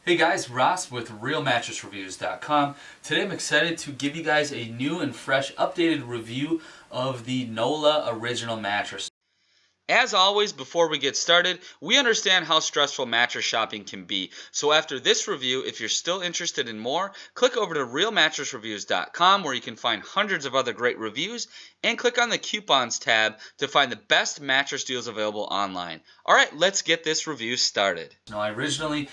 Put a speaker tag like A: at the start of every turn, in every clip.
A: Hey guys, Ross with RealMattressReviews.com. Today I'm excited to give you guys a new and fresh updated review of the Nolah original mattress. As always, before we get started, we understand how stressful mattress shopping can be. So after this review, if you're still interested in more, click over to RealMattressReviews.com where you can find hundreds of other great reviews and click on the coupons tab to find the best mattress deals available online. Alright, let's get this review started. Now, I originally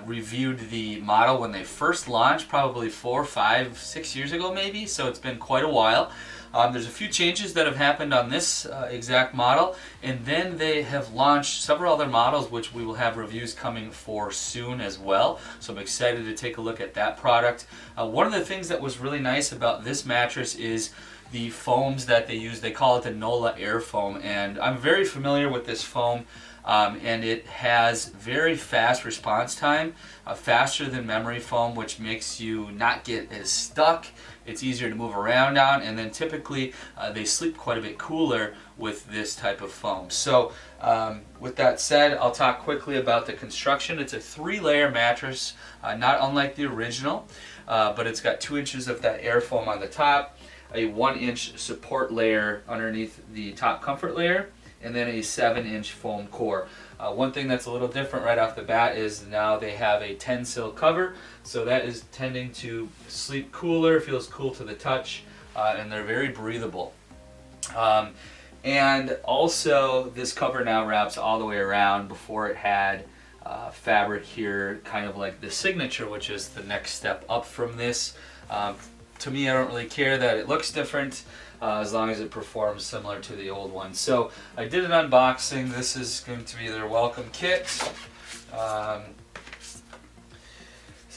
A: reviewed the model when they first launched, probably 4, 5, 6 years ago maybe, so it's been quite a while. There's a few changes that have happened on this exact model, and then they have launched several other models which we will have reviews coming for soon as well. So I'm excited to take a look at that product. One of the things that was really nice about this mattress is the foams that they use. They call it the Nolah Air Foam, and I'm very familiar with this foam. And it has very fast response time, faster than memory foam, which makes you not get as stuck. It's easier to move around on, and then typically they sleep quite a bit cooler with this type of foam. So with that said, I'll talk quickly about the construction. It's a 3-layer mattress, not unlike the original, but it's got 2 inches of that air foam on the top, a 1-inch support layer underneath the top comfort layer, and then a 7-inch foam core. One thing that's a little different right off the bat is now they have a Tencel cover, so that is tending to sleep cooler, feels cool to the touch, and they're very breathable. And also this cover now wraps all the way around. Before it had fabric here, kind of like the Signature, which is the next step up from this. To me, I don't really care that it looks different as long as it performs similar to the old one. So I did an unboxing. This is going to be their welcome kit. So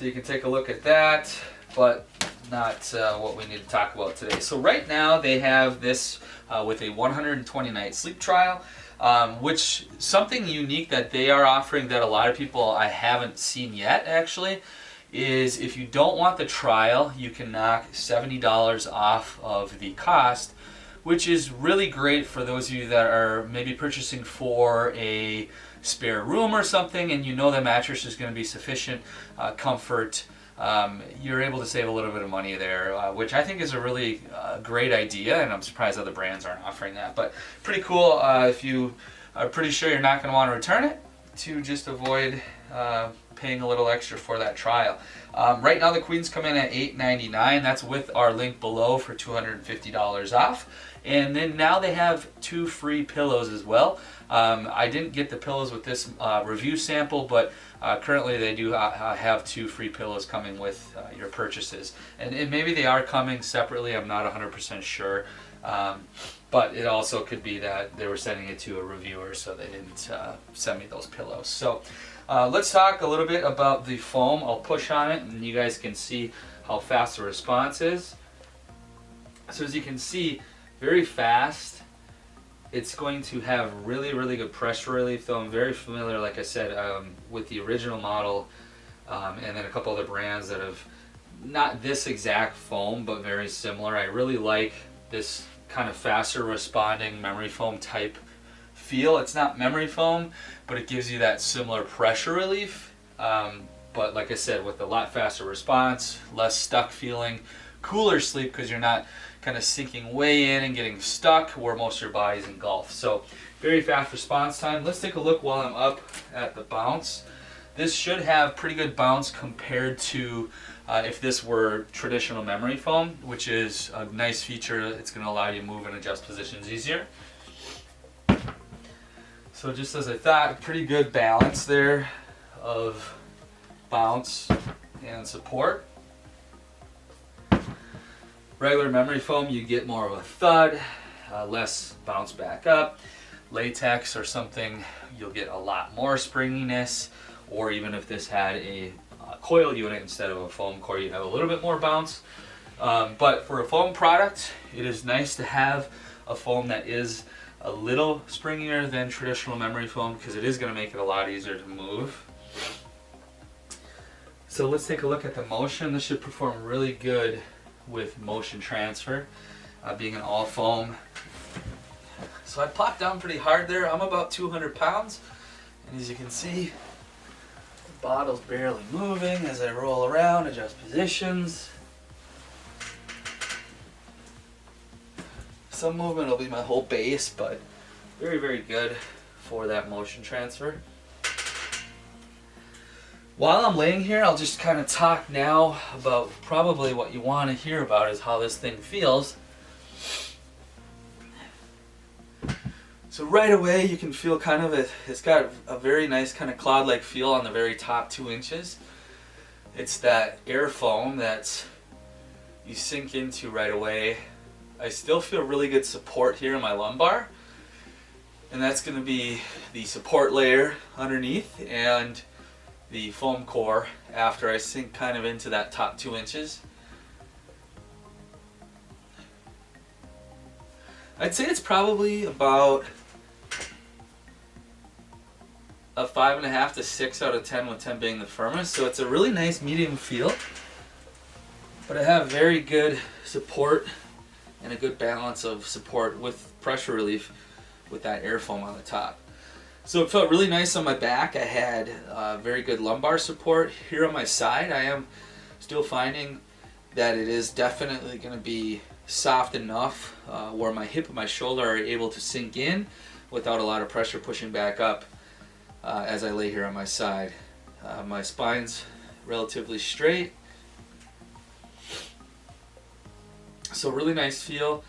A: you can take a look at that, but not what we need to talk about today. So right now they have this with a 120-night sleep trial, which something unique that they are offering that a lot of people I haven't seen yet actually is if you don't want the trial, you can knock $70 off of the cost, which is really great for those of you that are maybe purchasing for a spare room or something and you know the mattress is going to be sufficient comfort. You're able to save a little bit of money there, which I think is a really great idea, and I'm surprised other brands aren't offering that. But pretty cool if you are pretty sure you're not going to want to return it, to just avoid paying a little extra for that trial. Right now the queens come in at $8.99. That's with our link below for $250 off. And then now they have 2 free pillows as well. I didn't get the pillows with this review sample, but currently they do have 2 free pillows coming with your purchases. And maybe they are coming separately, I'm not 100% sure. But it also could be that they were sending it to a reviewer, so they didn't send me those pillows. So let's talk a little bit about the foam. I'll push on it and you guys can see how fast the response is. So as you can see, very fast. It's going to have really, really good pressure relief, though I'm very familiar, like I said, with the original model and then a couple other brands that have not this exact foam, but very similar. I really like this kind of faster responding memory foam type feel. It's not memory foam, but it gives you that similar pressure relief. But like I said, with a lot faster response, less stuck feeling, cooler sleep because you're not kind of sinking way in and getting stuck where most of your body's engulfed. So very fast response time. Let's take a look while I'm up at the bounce. This should have pretty good bounce compared to if this were traditional memory foam, which is a nice feature. It's going to allow you to move and adjust positions easier. So just as I thought, pretty good balance there of bounce and support. Regular memory foam, you get more of a thud, less bounce back up. Latex or something, you'll get a lot more springiness, or even if this had a coil unit instead of a foam core, you'd have a little bit more bounce. But for a foam product, it is nice to have a foam that is a little springier than traditional memory foam because it is going to make it a lot easier to move. So let's take a look at the motion. This should perform really good with motion transfer, being an all foam. So I popped down pretty hard there. I'm about 200 pounds, and as you can see, Bottle's barely moving as I roll around, adjust positions. Some movement will be my whole base, but very, very good for that motion transfer. While I'm laying here, I'll just kind of talk now about probably what you want to hear about is how this thing feels. So right away you can feel kind of it's got a very nice kind of cloud-like feel on the very top 2 inches. It's that air foam that you sink into right away. I still feel really good support here in my lumbar, and that's going to be the support layer underneath and the foam core after I sink kind of into that top 2 inches. I'd say it's probably about a 5.5 to 6 out of 10, with 10 being the firmest. So it's a really nice medium feel, but I have very good support and a good balance of support with pressure relief with that air foam on the top. So it felt really nice on my back. I had very good lumbar support. Here on my side, I am still finding that it is definitely going to be soft enough where my hip and my shoulder are able to sink in without a lot of pressure pushing back up as I lay here on my side. My spine's relatively straight. So really nice feel,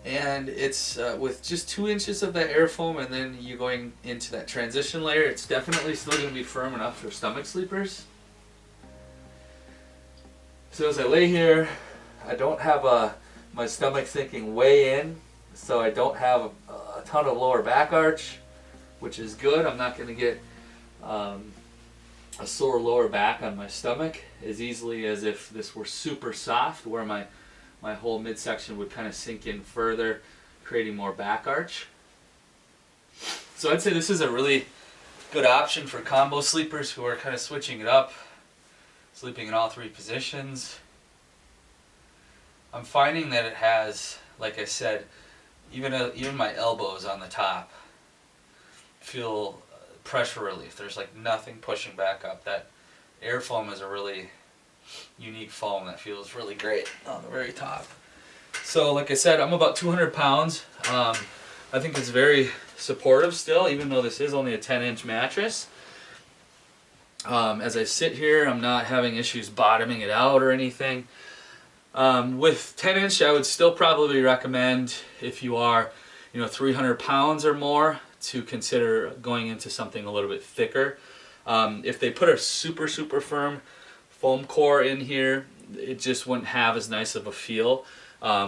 A: and it's with just 2 inches of that air foam, and then you going into that transition layer, it's definitely still going to be firm enough for stomach sleepers. So as I lay here, I don't have my stomach sinking way in, so I don't have a ton of lower back arch, which is good. I'm not going to get a sore lower back on my stomach as easily as if this were super soft, where my whole midsection would kind of sink in further, creating more back arch. So I'd say this is a really good option for combo sleepers who are kind of switching it up, sleeping in all 3 positions. I'm finding that it has, like I said, even my elbows on the top feel pressure relief. There's like nothing pushing back up. That air foam is a really unique foam that feels really great on the very top. So like I said, I'm about 200 pounds. I think it's very supportive still, even though this is only a 10-inch mattress. As I sit here, I'm not having issues bottoming it out or anything. With 10-inch, I would still probably recommend, if you are 300 pounds or more, to consider going into something a little bit thicker. If they put a super firm foam core in here, it just wouldn't have as nice of a feel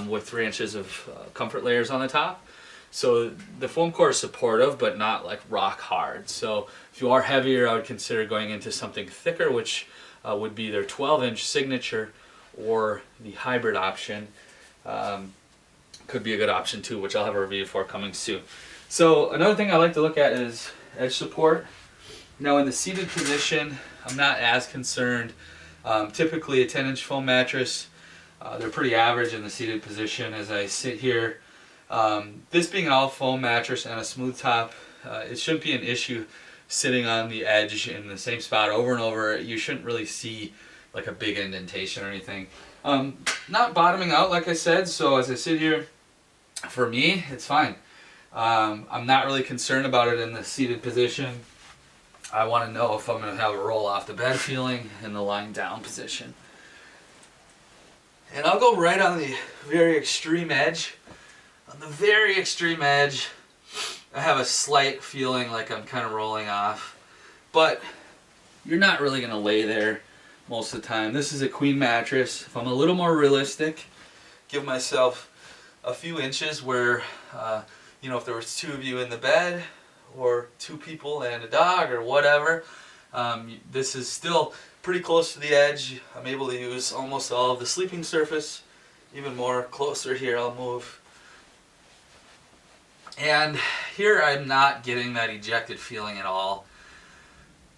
A: with 3 inches of comfort layers on the top. So the foam core is supportive, but not like rock hard. So if you are heavier, I would consider going into something thicker, which would be their 12-inch signature or the hybrid option. Could be a good option too, which I'll have a review for coming soon. So another thing I like to look at is edge support. Now in the seated position, I'm not as concerned. Typically a 10-inch foam mattress, they're pretty average in the seated position. As I sit here, this being an all foam mattress and a smooth top, it shouldn't be an issue sitting on the edge in the same spot over and over. You shouldn't really see like a big indentation or anything. Not bottoming out, like I said, so as I sit here, for me, it's fine. I'm not really concerned about it in the seated position. I want to know if I'm going to have a roll off the bed feeling in the lying down position. And I'll go right on the very extreme edge. On the very extreme edge, I have a slight feeling like I'm kind of rolling off. But you're not really going to lay there most of the time. This is a queen mattress. If I'm a little more realistic, give myself a few inches where, if there was 2 of you in the bed, or 2 people and a dog or whatever, this is still pretty close to the edge. I'm able to use almost all of the sleeping surface. Even more closer here, I'll move. And here I'm not getting that ejected feeling at all.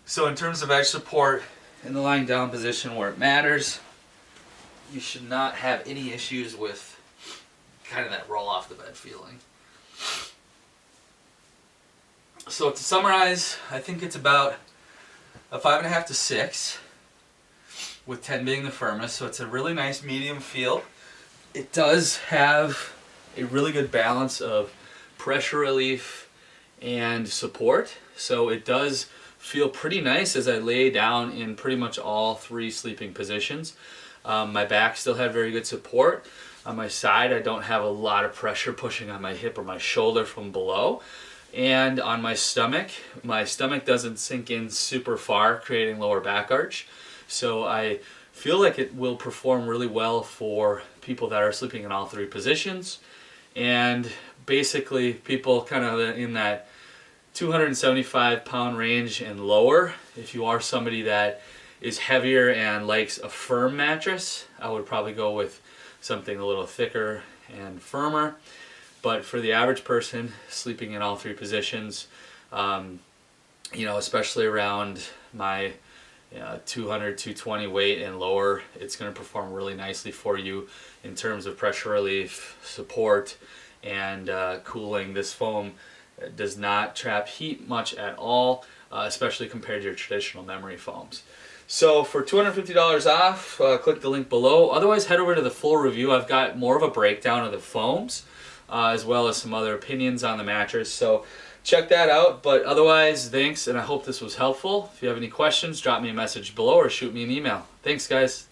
A: So in terms of edge support, in the lying down position where it matters, you should not have any issues with kind of that roll off the bed feeling. So to summarize, I think it's about a 5.5 to 6, with 10 being the firmest, so it's a really nice medium feel. It does have a really good balance of pressure relief and support, so it does feel pretty nice as I lay down in pretty much all 3 sleeping positions. My back still had very good support. On my side, I don't have a lot of pressure pushing on my hip or my shoulder from below. And on my stomach doesn't sink in super far, creating lower back arch. So I feel like it will perform really well for people that are sleeping in all 3 positions. And basically people kind of in that 275 pound range and lower. If you are somebody that is heavier and likes a firm mattress, I would probably go with something a little thicker and firmer. But for the average person sleeping in all 3 positions, you know, especially around my 200, 220 weight and lower, it's going to perform really nicely for you in terms of pressure relief, support, and cooling. This foam does not trap heat much at all, especially compared to your traditional memory foams. So for $250 off, click the link below. Otherwise, head over to the full review. I've got more of a breakdown of the foams, as well as some other opinions on the mattress. So check that out. But otherwise, thanks, and I hope this was helpful. If you have any questions, drop me a message below or shoot me an email. Thanks, guys.